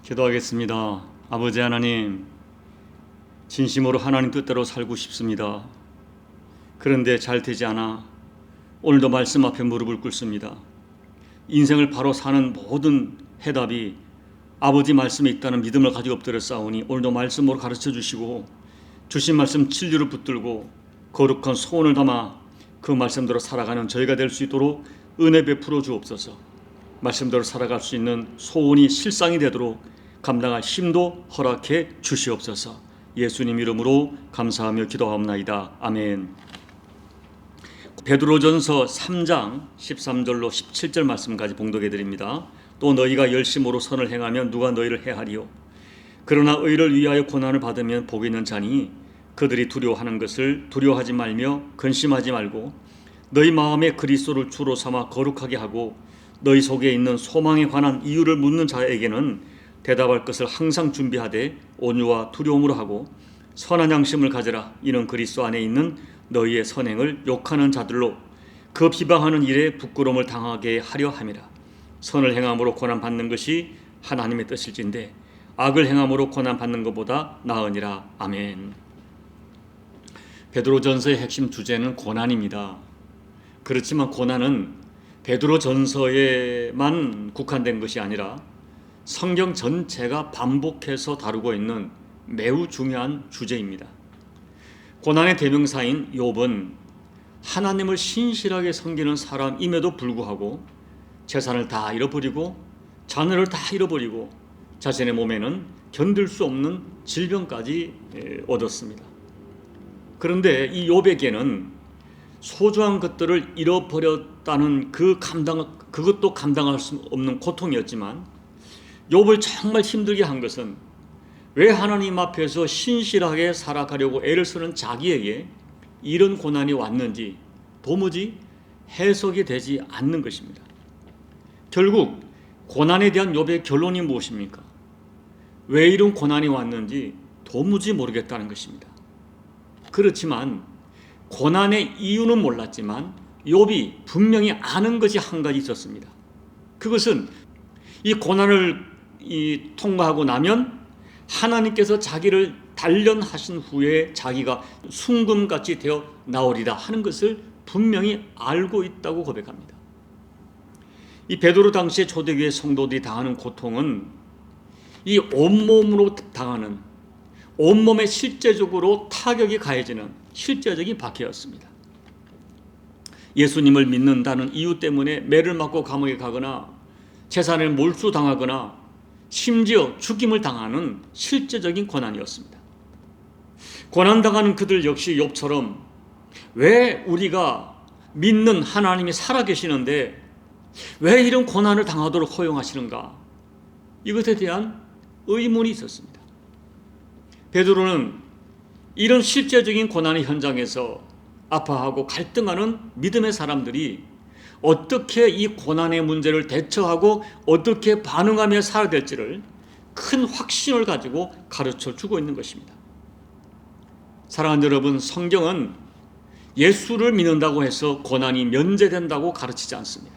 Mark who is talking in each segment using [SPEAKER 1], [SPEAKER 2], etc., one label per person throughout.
[SPEAKER 1] 기도하겠습니다. 아버지 하나님, 진심으로 하나님 뜻대로 살고 싶습니다. 그런데 잘 되지 않아 오늘도 말씀 앞에 무릎을 꿇습니다. 인생을 바로 사는 모든 해답이 아버지 말씀에 있다는 믿음을 가지고 엎드려 싸우니 오늘도 말씀으로 가르쳐 주시고 주신 말씀 진리로 붙들고 거룩한 소원을 담아 그 말씀대로 살아가는 저희가 될 수 있도록 은혜 베풀어 주옵소서. 말씀대로 살아갈 수 있는 소원이 실상이 되도록 감당할 힘도 허락해 주시옵소서. 예수님 이름으로 감사하며 기도하옵나이다. 아멘. 베드로전서 3장 13절로 17절 말씀까지 봉독해 드립니다. 또 너희가 열심으로 선을 행하면 누가 너희를 해하리요? 그러나 의를 위하여 고난을 받으면 복이 있는 자니 그들이 두려워하는 것을 두려워하지 말며 근심하지 말고 너희 마음에 그리스도를 주로 삼아 거룩하게 하고 너희 속에 있는 소망에 관한 이유를 묻는 자에게는 대답할 것을 항상 준비하되 온유와 두려움으로 하고 선한 양심을 가져라. 이는 그리스도 안에 있는 너희의 선행을 욕하는 자들로 그 비방하는 일에 부끄러움을 당하게 하려 함이라. 선을 행함으로 고난 받는 것이 하나님의 뜻일진데 악을 행함으로 고난 받는 것보다 나으니라. 아멘. 베드로전서의 핵심 주제는 고난입니다. 그렇지만 고난은 베드로전서에만 국한된 것이 아니라 성경 전체가 반복해서 다루고 있는 매우 중요한 주제입니다. 고난의 대명사인 욥은 하나님을 신실하게 섬기는 사람임에도 불구하고 재산을 다 잃어버리고 자녀를 다 잃어버리고 자신의 몸에는 견딜 수 없는 질병까지 얻었습니다. 그런데 이 욥에게는 소중한 것들을 잃어버렸다는 그것도 감당할 수 없는 고통이었지만 욥을 정말 힘들게 한 것은 왜 하나님 앞에서 신실하게 살아가려고 애를 쓰는 자기에게 이런 고난이 왔는지 도무지 해석이 되지 않는 것입니다. 결국 고난에 대한 욥의 결론이 무엇입니까? 왜 이런 고난이 왔는지 도무지 모르겠다는 것입니다. 그렇지만 고난의 이유는 몰랐지만 욥이 분명히 아는 것이 한 가지 있었습니다. 그것은 이 고난을 통과하고 나면 하나님께서 자기를 단련하신 후에 자기가 순금같이 되어 나오리라 하는 것을 분명히 알고 있다고 고백합니다. 이 베드로 당시의 초대교회 성도들이 당하는 고통은 이 온몸으로 당하는, 온몸에 실제적으로 타격이 가해지는 실제적인 박해였습니다. 예수님을 믿는다는 이유 때문에 매를 맞고 감옥에 가거나 재산을 몰수당하거나 심지어 죽임을 당하는 실제적인 고난이었습니다. 고난당하는 그들 역시 욥처럼 왜 우리가 믿는 하나님이 살아계시는데 왜 이런 고난을 당하도록 허용하시는가? 이것에 대한 의문이 있었습니다. 베드로는 이런 실제적인 고난의 현장에서 아파하고 갈등하는 믿음의 사람들이 어떻게 이 고난의 문제를 대처하고 어떻게 반응하며 살아야 될지를 큰 확신을 가지고 가르쳐 주고 있는 것입니다. 사랑하는 여러분, 성경은 예수를 믿는다고 해서 고난이 면제된다고 가르치지 않습니다.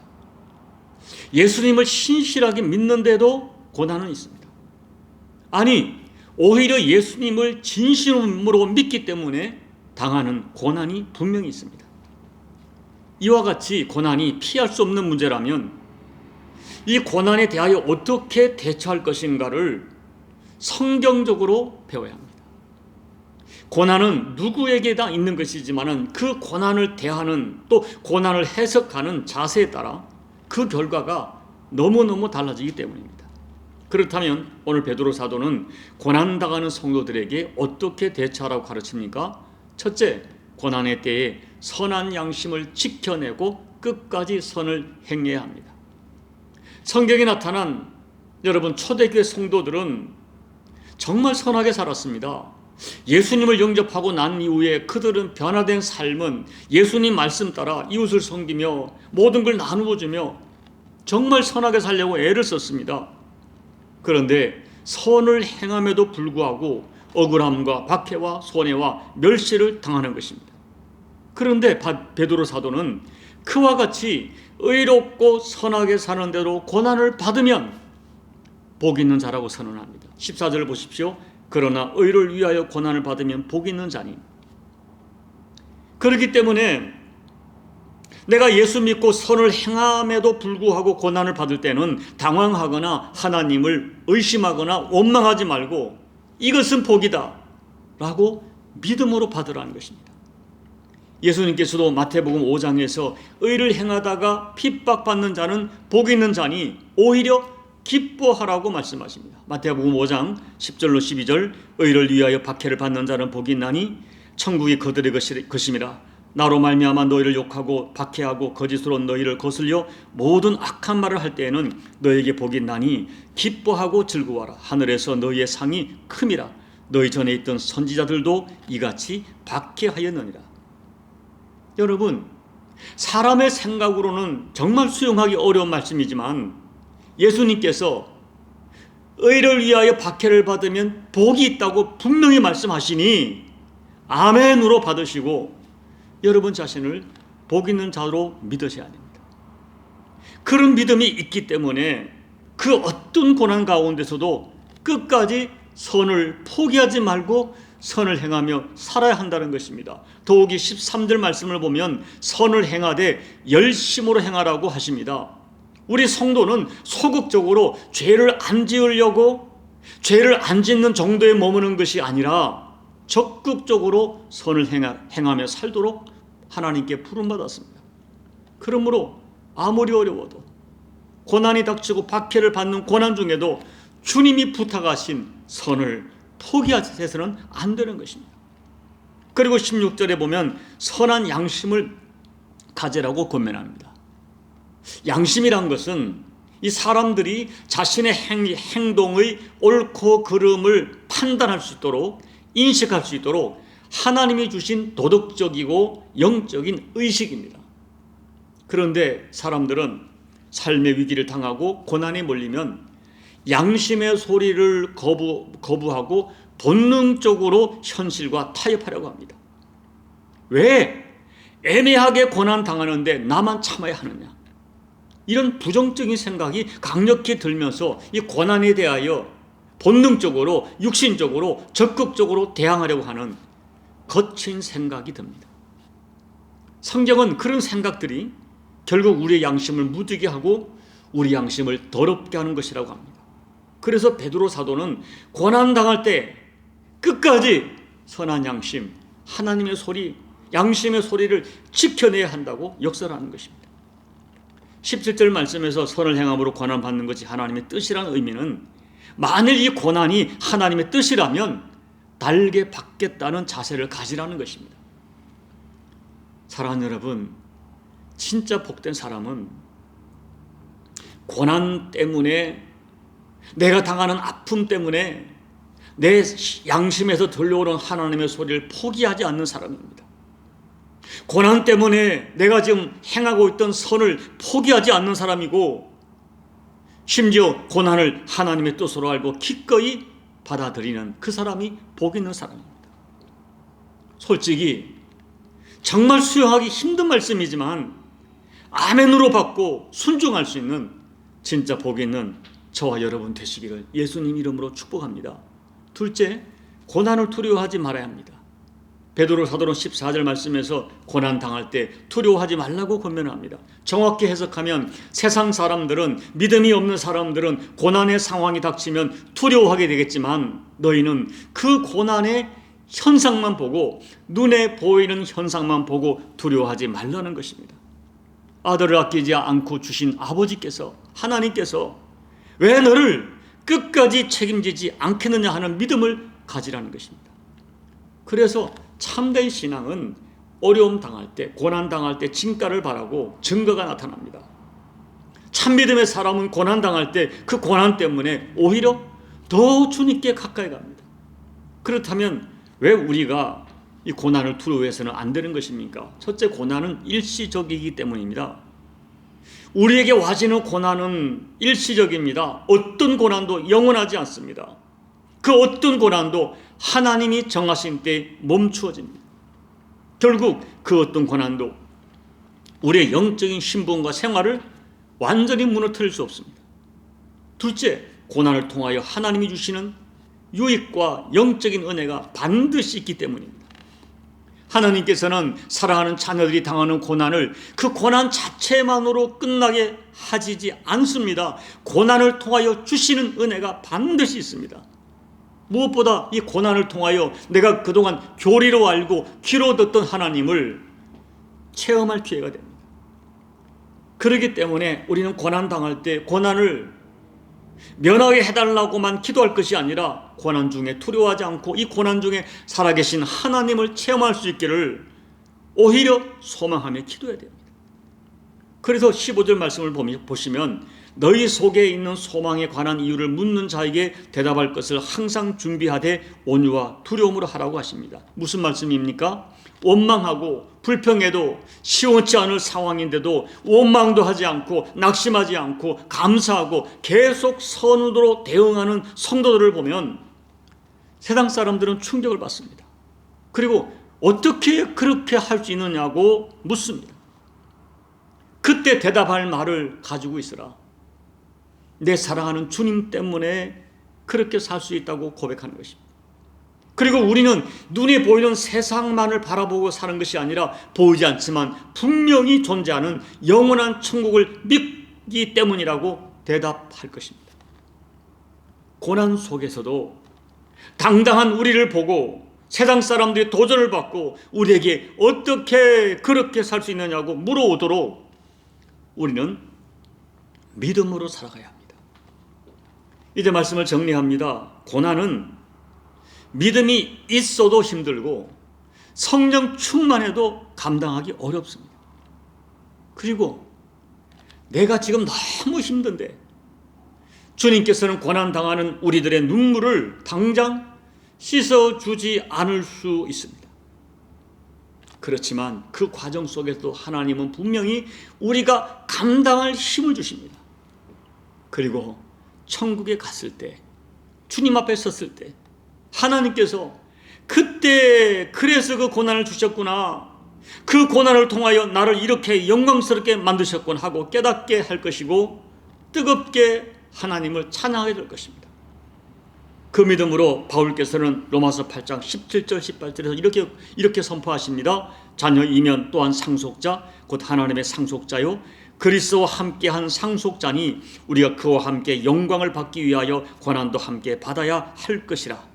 [SPEAKER 1] 예수님을 신실하게 믿는데도 고난은 있습니다. 아니, 오히려 예수님을 진심으로 믿기 때문에 당하는 고난이 분명히 있습니다. 이와 같이 고난이 피할 수 없는 문제라면 이 고난에 대하여 어떻게 대처할 것인가를 성경적으로 배워야 합니다. 고난은 누구에게 다 있는 것이지만 그 고난을 대하는 또 고난을 해석하는 자세에 따라 그 결과가 너무너무 달라지기 때문입니다. 그렇다면 오늘 베드로 사도는 고난당하는 성도들에게 어떻게 대처하라고 가르칩니까? 첫째, 고난의 때에 선한 양심을 지켜내고 끝까지 선을 행해야 합니다. 성경에 나타난 여러분 초대교회 성도들은 정말 선하게 살았습니다. 예수님을 영접하고 난 이후에 그들은 변화된 삶은 예수님 말씀 따라 이웃을 섬기며 모든 걸 나누어 주며 정말 선하게 살려고 애를 썼습니다. 그런데 선을 행함에도 불구하고 억울함과 박해와 손해와 멸시를 당하는 것입니다. 그런데 베드로 사도는 그와 같이 의롭고 선하게 사는 대로 고난을 받으면 복 있는 자라고 선언합니다. 14절 보십시오. 그러나 의를 위하여 고난을 받으면 복 있는 자니. 그렇기 때문에 내가 예수 믿고 선을 행함에도 불구하고 고난을 받을 때는 당황하거나 하나님을 의심하거나 원망하지 말고 이것은 복이다 라고 믿음으로 받으라는 것입니다. 예수님께서도 마태복음 5장에서 의를 행하다가 핍박받는 자는 복 있는 자니 오히려 기뻐하라고 말씀하십니다. 마태복음 5장 10절로 12절 의를 위하여 박해를 받는 자는 복이 있나니 천국이 그들의 것임이라. 나로 말미암아 너희를 욕하고 박해하고 거짓으로 너희를 거슬려 모든 악한 말을 할 때에는 너희에게 복이 있나니 기뻐하고 즐거워하라. 하늘에서 너희의 상이 큼이라. 너희 전에 있던 선지자들도 이같이 박해하였느니라. 여러분, 사람의 생각으로는 정말 수용하기 어려운 말씀이지만 예수님께서 의를 위하여 박해를 받으면 복이 있다고 분명히 말씀하시니 아멘으로 받으시고 여러분 자신을 복 있는 자로 믿으셔야 됩니다. 그런 믿음이 있기 때문에 그 어떤 고난 가운데서도 끝까지 선을 포기하지 말고 선을 행하며 살아야 한다는 것입니다. 더욱이 13절 말씀을 보면 선을 행하되 열심으로 행하라고 하십니다. 우리 성도는 소극적으로 죄를 안 지으려고 죄를 안 짓는 정도에 머무는 것이 아니라 적극적으로 선을 행하며 살도록 하나님께 부름받았습니다. 그러므로 아무리 어려워도 고난이 닥치고 박해를 받는 고난 중에도 주님이 부탁하신 선을 포기해서는 안 되는 것입니다. 그리고 16절에 보면 선한 양심을 가지라고 권면합니다. 양심이란 것은 이 사람들이 자신의 행동의 옳고 그름을 판단할 수 있도록 인식할 수 있도록 하나님이 주신 도덕적이고 영적인 의식입니다. 그런데 사람들은 삶의 위기를 당하고 고난에 몰리면 양심의 소리를 거부하고 본능적으로 현실과 타협하려고 합니다. 왜 애매하게 고난 당하는데 나만 참아야 하느냐? 이런 부정적인 생각이 강력히 들면서 이 고난에 대하여 본능적으로 육신적으로 적극적으로 대항하려고 하는 거친 생각이 듭니다. 성경은 그런 생각들이 결국 우리의 양심을 무디게 하고 우리 양심을 더럽게 하는 것이라고 합니다. 그래서 베드로 사도는 고난 당할 때 끝까지 선한 양심, 하나님의 소리, 양심의 소리를 지켜내야 한다고 역설하는 것입니다. 17절 말씀에서 선을 행함으로 고난 받는 것이 하나님의 뜻이라는 의미는 만일 이 고난이 하나님의 뜻이라면 달게 받겠다는 자세를 가지라는 것입니다. 사랑하는 여러분, 진짜 복된 사람은 고난 때문에 내가 당하는 아픔 때문에 내 양심에서 들려오는 하나님의 소리를 포기하지 않는 사람입니다. 고난 때문에 내가 지금 행하고 있던 선을 포기하지 않는 사람이고 심지어 고난을 하나님의 뜻으로 알고 기꺼이 받아들이는 그 사람이 복 있는 사람입니다. 솔직히 정말 수용하기 힘든 말씀이지만 아멘으로 받고 순종할 수 있는 진짜 복 있는 저와 여러분 되시기를 예수님 이름으로 축복합니다. 둘째, 고난을 두려워하지 말아야 합니다. 베드로 사도는 14절 말씀에서 고난 당할 때 두려워하지 말라고 권면합니다. 정확히 해석하면 세상 사람들은, 믿음이 없는 사람들은 고난의 상황이 닥치면 두려워하게 되겠지만 너희는 그 고난의 현상만 보고, 눈에 보이는 현상만 보고 두려워하지 말라는 것입니다. 아들을 아끼지 않고 주신 아버지께서, 하나님께서 왜 너를 끝까지 책임지지 않겠느냐 하는 믿음을 가지라는 것입니다. 그래서 참된 신앙은 어려움 당할 때, 고난 당할 때 진가를 바라고 증거가 나타납니다. 참믿음의 사람은 고난 당할 때 그 고난 때문에 오히려 더 주님께 가까이 갑니다. 그렇다면 왜 우리가 이 고난을 두려워해서는 안 되는 것입니까? 첫째, 고난은 일시적이기 때문입니다. 우리에게 와지는 고난은 일시적입니다. 어떤 고난도 영원하지 않습니다. 그 어떤 고난도 하나님이 정하신 때에 멈추어집니다. 결국 그 어떤 고난도 우리의 영적인 신분과 생활을 완전히 무너뜨릴 수 없습니다. 둘째, 고난을 통하여 하나님이 주시는 유익과 영적인 은혜가 반드시 있기 때문입니다. 하나님께서는 사랑하는 자녀들이 당하는 고난을 그 고난 자체만으로 끝나게 하시지 않습니다. 고난을 통하여 주시는 은혜가 반드시 있습니다. 무엇보다 이 고난을 통하여 내가 그동안 교리로 알고 귀로 듣던 하나님을 체험할 기회가 됩니다. 그렇기 때문에 우리는 고난 당할 때 고난을 면하게 해달라고만 기도할 것이 아니라 고난 중에 두려워하지 않고 이 고난 중에 살아계신 하나님을 체험할 수 있기를 오히려 소망하며 기도해야 됩니다. 그래서 15절 말씀을 보시면 너희 속에 있는 소망에 관한 이유를 묻는 자에게 대답할 것을 항상 준비하되 온유와 두려움으로 하라고 하십니다. 무슨 말씀입니까? 원망하고 불평해도 시원치 않을 상황인데도 원망도 하지 않고 낙심하지 않고 감사하고 계속 선으로 대응하는 성도들을 보면 세상 사람들은 충격을 받습니다. 그리고 어떻게 그렇게 할 수 있느냐고 묻습니다. 그때 대답할 말을 가지고 있으라. 내 사랑하는 주님 때문에 그렇게 살 수 있다고 고백하는 것입니다. 그리고 우리는 눈에 보이는 세상만을 바라보고 사는 것이 아니라 보이지 않지만 분명히 존재하는 영원한 천국을 믿기 때문이라고 대답할 것입니다. 고난 속에서도 당당한 우리를 보고 세상 사람들이 도전을 받고 우리에게 어떻게 그렇게 살 수 있느냐고 물어오도록 우리는 믿음으로 살아가야 합니다. 이제 말씀을 정리합니다. 고난은 믿음이 있어도 힘들고 성령 충만해도 감당하기 어렵습니다. 그리고 내가 지금 너무 힘든데 주님께서는 고난당하는 우리들의 눈물을 당장 씻어주지 않을 수 있습니다. 그렇지만 그 과정 속에서도 하나님은 분명히 우리가 감당할 힘을 주십니다. 그리고 천국에 갔을 때, 주님 앞에 섰을 때 하나님께서 그때 그래서 그 고난을 주셨구나, 그 고난을 통하여 나를 이렇게 영광스럽게 만드셨구나 하고 깨닫게 할 것이고 뜨겁게 하나님을 찬양하게 될 것입니다. 그 믿음으로 바울께서는 로마서 8장 17절 18절에서 이렇게 선포하십니다. 자녀이면 또한 상속자 곧 하나님의 상속자요 그리스도와 함께한 상속자니 우리가 그와 함께 영광을 받기 위하여 고난도 함께 받아야 할 것이라.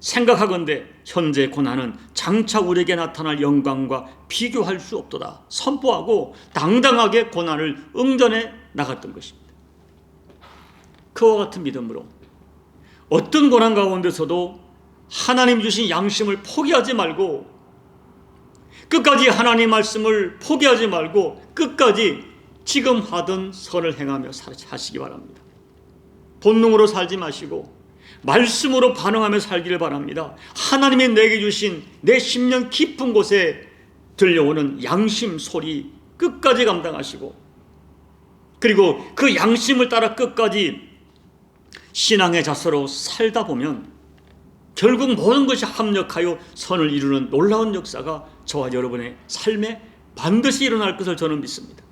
[SPEAKER 1] 생각하건대 현재 고난은 장차 우리에게 나타날 영광과 비교할 수 없도다 선포하고 당당하게 고난을 응전해 나갔던 것입니다. 그와 같은 믿음으로 어떤 고난 가운데서도 하나님 주신 양심을 포기하지 말고 끝까지 하나님 말씀을 포기하지 말고 끝까지 지금 하던 선을 행하며 사시기 바랍니다. 본능으로 살지 마시고 말씀으로 반응하며 살기를 바랍니다. 하나님이 내게 주신 내 심령 깊은 곳에 들려오는 양심 소리 끝까지 감당하시고 그리고 그 양심을 따라 끝까지 신앙의 자세로 살다 보면 결국 모든 것이 합력하여 선을 이루는 놀라운 역사가 저와 여러분의 삶에 반드시 일어날 것을 저는 믿습니다.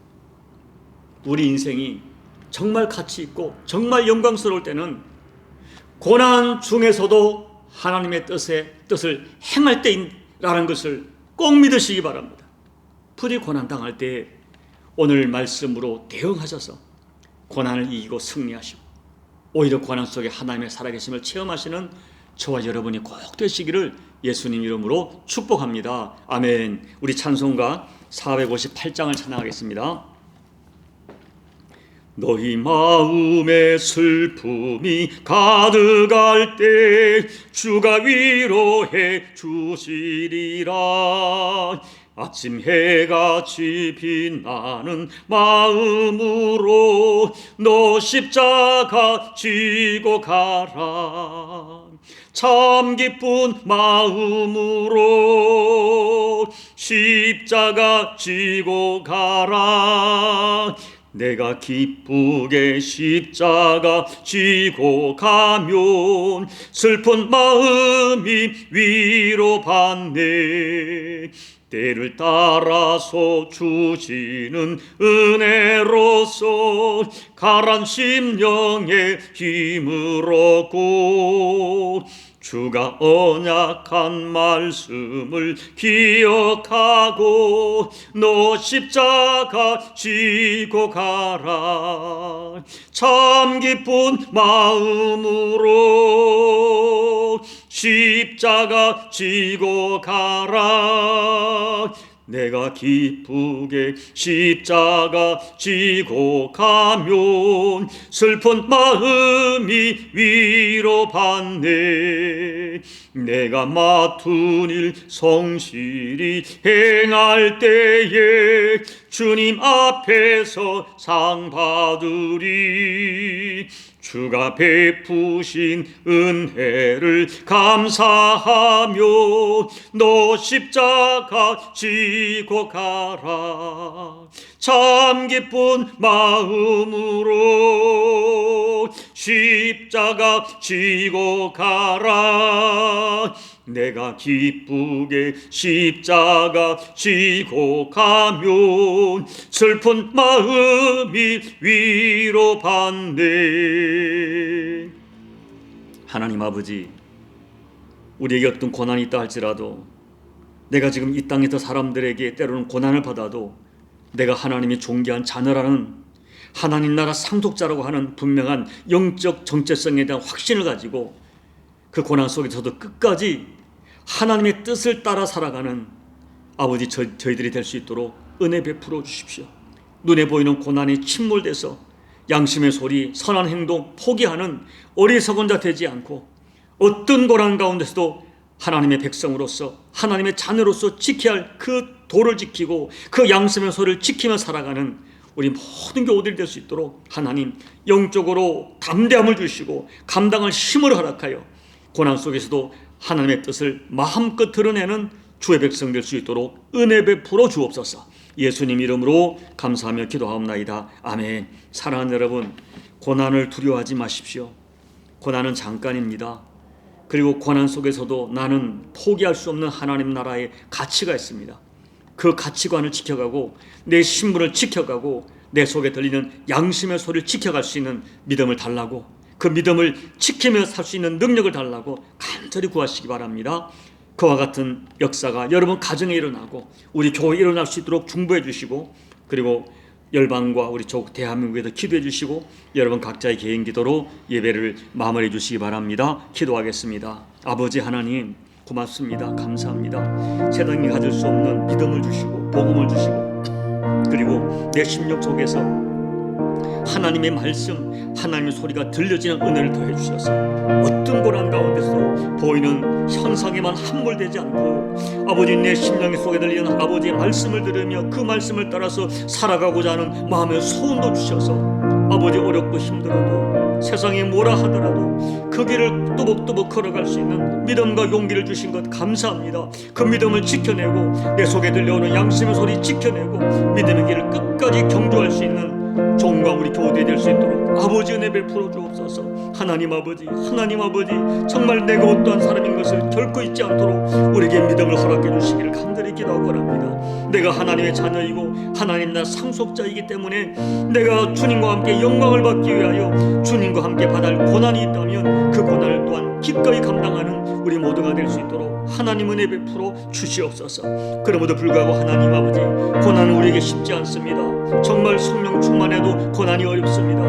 [SPEAKER 1] 우리 인생이 정말 가치 있고 정말 영광스러울 때는 고난 중에서도 하나님의 뜻을 행할 때라는 것을 꼭 믿으시기 바랍니다. 부디 고난 당할 때 오늘 말씀으로 대응하셔서 고난을 이기고 승리하시고 오히려 고난 속에 하나님의 살아계심을 체험하시는 저와 여러분이 꼭 되시기를 예수님 이름으로 축복합니다. 아멘. 우리 찬송가 458장을 찬양하겠습니다. 너희 마음에 슬픔이 가득할 때 주가 위로해 주시리라. 아침 해같이 빛나는 마음으로 너 십자가 지고 가라. 참 기쁜 마음으로 십자가 지고 가라. 내가 기쁘게 십자가 지고 가면 슬픈 마음이 위로받네. 때를 따라서 주시는 은혜로서 가란 심령에 힘을 얻고 주가 언약한 말씀을 기억하고 너 십자가 지고 가라. 참 기쁜 마음으로 십자가 지고 가라. 내가 기쁘게 십자가 지고 가면 슬픈 마음이 위로받네. 내가 맡은 일 성실히 행할 때에 주님 앞에서 상 받으리. 주가 베푸신 은혜를 감사하며 너 십자가 지고 가라. 참 기쁜 마음으로 십자가 지고 가라. 내가 기쁘게 십자가 지고 가면 슬픈 마음이 위로받네. 하나님 아버지, 우리에게 어떤 고난이 있다 할지라도, 내가 지금 이 땅에서 사람들에게 때로는 고난을 받아도 내가 하나님이 존귀한 자녀라는, 하나님 나라 상속자라고 하는 분명한 영적 정체성에 대한 확신을 가지고 그 고난 속에서도 끝까지 하나님의 뜻을 따라 살아가는 아버지 저희들이 될 수 있도록 은혜 베풀어 주십시오. 눈에 보이는 고난이 침몰돼서 양심의 소리, 선한 행동 포기하는 어리석은 자 되지 않고 어떤 고난 가운데서도 하나님의 백성으로서, 하나님의 자녀로서 지켜야 할 그 도를 지키고 그 양심의 소리를 지키며 살아가는 우리 모든 교우들이 될 수 있도록 하나님 영적으로 담대함을 주시고 감당할 힘을 허락하여 고난 속에서도 하나님의 뜻을 마음껏 드러내는 주의 백성 될 수 있도록 은혜 베풀어 주옵소서. 예수님 이름으로 감사하며 기도하옵나이다. 아멘. 사랑하는 여러분, 고난을 두려워하지 마십시오. 고난은 잠깐입니다. 그리고 고난 속에서도 나는 포기할 수 없는 하나님 나라의 가치가 있습니다. 그 가치관을 지켜가고 내 신분을 지켜가고 내 속에 들리는 양심의 소리를 지켜갈 수 있는 믿음을 달라고, 그 믿음을 지키며 살 수 있는 능력을 달라고 간절히 구하시기 바랍니다. 그와 같은 역사가 여러분 가정에 일어나고 우리 교회에 일어날 수 있도록 중보해 주시고, 그리고 열방과 우리 조국 대한민국에도 기도해 주시고, 여러분 각자의 개인 기도로 예배를 마무리해 주시기 바랍니다. 기도하겠습니다. 아버지 하나님, 고맙습니다. 감사합니다. 세상이 가질 수 없는 믿음을 주시고 복음을 주시고, 그리고 내 심령 속에서 하나님의 말씀, 하나님의 소리가 들려지는 은혜를 더해 주셔서 어떤 고난 가운데서 보이는 현상에만 함몰되지 않고 아버지 내 심령 속에 들리는 아버지의 말씀을 들으며 그 말씀을 따라서 살아가고자 하는 마음의 소원도 주셔서 아버지 어렵고 힘들어도 세상이 뭐라 하더라도 그 길을 또박또박 걸어갈 수 있는 믿음과 용기를 주신 것 감사합니다. 그 믿음을 지켜내고 내 속에 들려오는 양심의 소리 지켜내고 믿음의 길을 끝까지 경주할 수 있는 종과 우리 교우들이 될 수 있도록 아버지 은혜 베풀어 주옵소서. 하나님 아버지, 하나님 아버지, 정말 내가 어떠한 사람인 것을 결코 잊지 않도록 우리에게 믿음을 허락해 주시기를 간절히 기도하고 합니다. 내가 하나님의 자녀이고 하나님 나라 상속자이기 때문에 내가 주님과 함께 영광을 받기 위하여 주님과 함께 받을 고난이 있다면 그 고난을 또한 기꺼이 감당하는 우리 모두가 될 수 있도록 하나님 은혜 베풀어 주시옵소서. 그럼에도 불구하고 하나님 아버지, 고난은 우리에게 쉽지 않습니다. 정말 성령 충만해도 고난이 어렵습니다.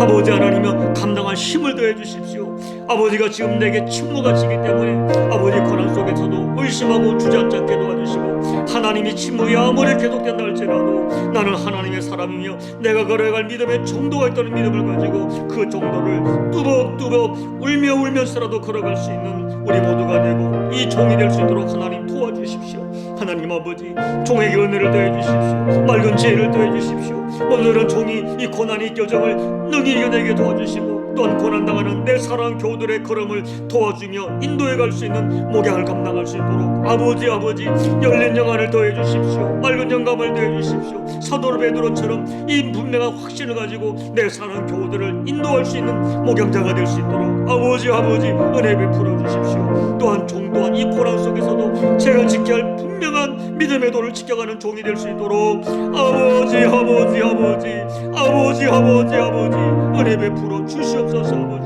[SPEAKER 1] 아버지 하나님은 감당할 힘을 더해 주십시오. 아버지가 지금 내게 침묵하시기 때문에 아버지 고난 속에서도 의심하고 주저앉게 도와주시고, 하나님이 침묵이 아무리 계속된다 할지라도 나는 하나님의 사람이며 내가 걸어갈 믿음의 정도가 있다는 믿음을 가지고 그 정도를 뚜벅뚜벅 울면서라도 걸어갈 수 있는 우리 모두가 되고 이 종이 될 수 있도록 하나님 도와주십시오. 하나님 아버지, 종에게 은혜를 더해 주십시오. 맑은 지혜를 더해 주십시오. 오늘은 종이 이 고난의 겨정을 능히 이겨내게 도와주시고 또한 고난당하는 내 사랑하는 교우들의 걸음을 도와주며 인도해 갈 수 있는 목양을 감당할 수 있도록 아버지 열린 영안을 더해 주십시오. 맑은 영감을 더해 주십시오. 사도 베드로처럼 이 분명한 확신을 가지고 내 사랑하는 교우들을 인도할 수 있는 목양자가 될 수 있도록 아버지 은혜 베풀어 주십시오. 또한 종 또한 이 고난 속에서도 제가 지켜야 할 분명한 믿음의 도를 지켜가는 종이 될 수 있도록 아버지 은혜 베풀어 주시옵소서. 아버지